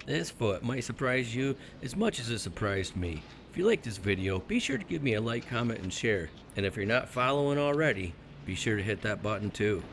This foot might surprise you as much as it surprised me. If you like this video, be sure to give me a like, comment, and share. And if you're not following already, be sure to hit that button too.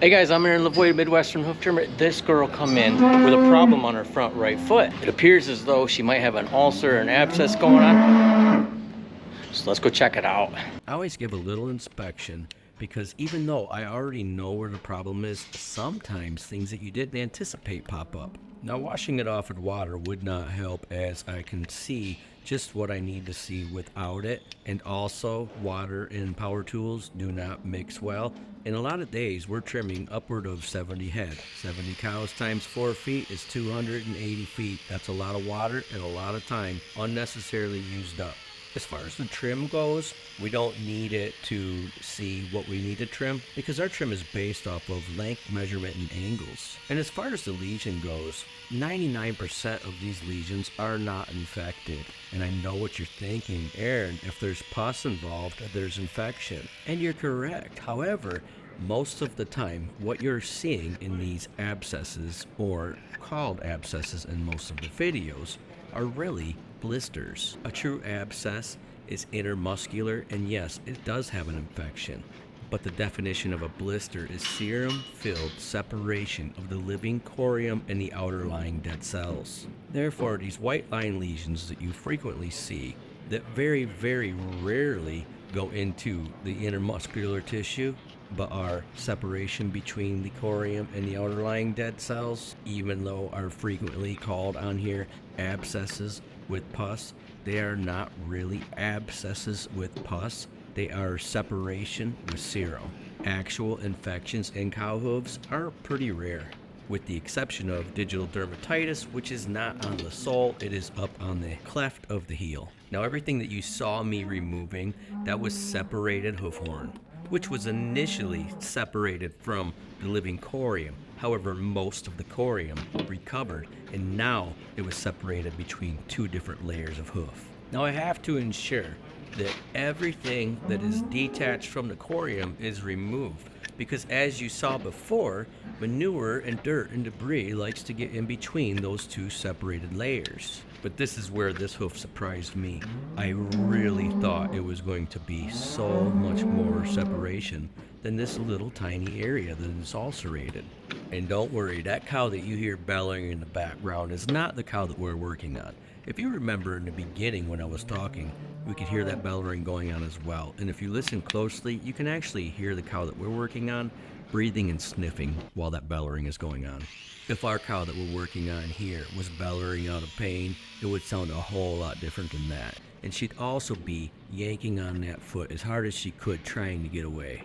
Hey guys, I'm Aaron Lavoie, Midwestern Hoof Trimmer. This girl come in with a problem on her front right foot. It appears as though she might have an ulcer or an abscess going on. So let's go check it out. I always give a little inspection because even though I already know where the problem is, sometimes things that you didn't anticipate pop up. Now, washing it off with water would not help, as I can see just what I need to see without it. And also, water and power tools do not mix well. In a lot of days, we're trimming upward of 70 head. 70 cows times 4 feet is 280 feet. That's a lot of water and a lot of time unnecessarily used up. As far as the trim goes, we don't need it to see what we need to trim because our trim is based off of length, measurement, and angles. And as far as the lesion goes, 99% of these lesions are not infected. And I know what you're thinking, Aaron, if there's pus involved, there's infection. And you're correct. However, most of the time, what you're seeing in these abscesses, or called abscesses in most of the videos, are really blisters. A true abscess is intermuscular, and yes, it does have an infection. But the definition of a blister is serum-filled separation of the living corium and the outer lying dead cells. Therefore, these white line lesions that you frequently see that very, very rarely go into the intermuscular tissue, but are separation between the corium and the outer lying dead cells, even though are frequently called on here abscesses with pus, they are not really abscesses with pus. They are separation with serum. Actual infections in cow hooves are pretty rare, with the exception of digital dermatitis, which is not on the sole, it is up on the cleft of the heel. Now, everything that you saw me removing, that was separated hoof horn, which was initially separated from the living corium. However, most of the corium recovered, and now it was separated between two different layers of hoof. Now, I have to ensure that everything that is detached from the corium is removed, because as you saw before, manure and dirt and debris likes to get in between those two separated layers. But this is where this hoof surprised me. I really thought it was going to be so much more separation than this little tiny area that is ulcerated. And don't worry, that cow that you hear bellowing in the background is not the cow that we're working on. If you remember in the beginning when I was talking, we could hear that bellowing going on as well. And if you listen closely, you can actually hear the cow that we're working on breathing and sniffing while that bellowing is going on. If our cow that we're working on here was bellowing out of pain, it would sound a whole lot different than that. And she'd also be yanking on that foot as hard as she could, trying to get away.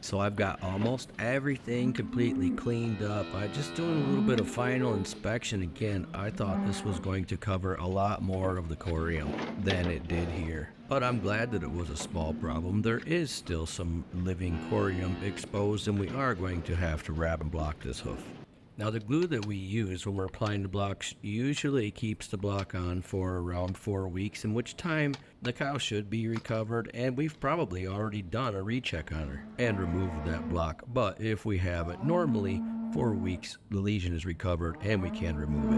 So I've got almost everything completely cleaned up. I'm just doing a little bit of final inspection again. I thought this was going to cover a lot more of the corium than it did here. But I'm glad that it was a small problem. There is still some living corium exposed, and we are going to have to wrap and block this hoof. Now, the glue that we use when we're applying the blocks usually keeps the block on for around 4 weeks, in which time the cow should be recovered, and we've probably already done a recheck on her and removed that block. But if we haven't, normally 4 weeks the lesion is recovered and we can remove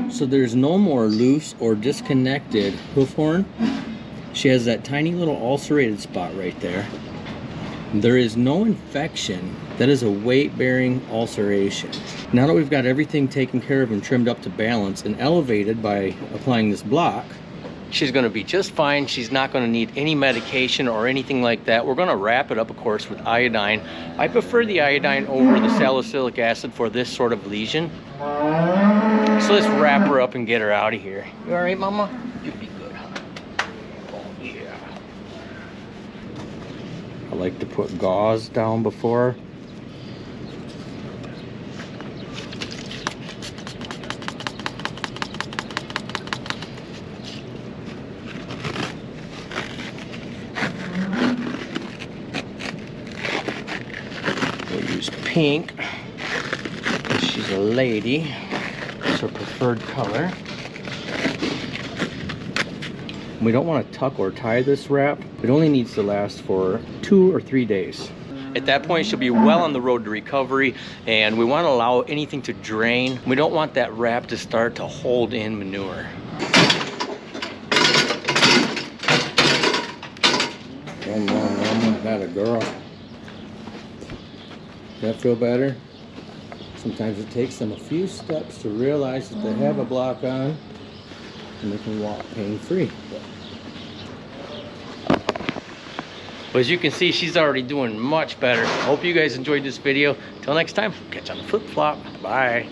it. So there's no more loose or disconnected hoof horn. She has that tiny little ulcerated spot right there. There is no infection. That is a weight-bearing ulceration. Now that we've got everything taken care of and trimmed up to balance and elevated by applying this block, she's going to be just fine. She's not going to need any medication or anything like that. We're going to wrap it up, of course, with iodine. I prefer the iodine over the salicylic acid for this sort of lesion. So let's wrap her up and get her out of here. You all right, Mama? You'll be good, huh? Oh, yeah. I like to put gauze down before. Pink. She's a lady. It's her preferred color. We don't want to tuck or tie this wrap. It only needs to last for 2 or 3 days. At that point, she'll be well on the road to recovery, and we want to allow anything to drain. We don't want that wrap to start to hold in manure. Come on, Mama, that a girl. Does that feel better? Sometimes it takes them a few steps to realize that they have a block on, and they can walk pain-free. But as you can see, she's already doing much better. Hope you guys enjoyed this video. Till next time, catch you on the flip-flop. Bye.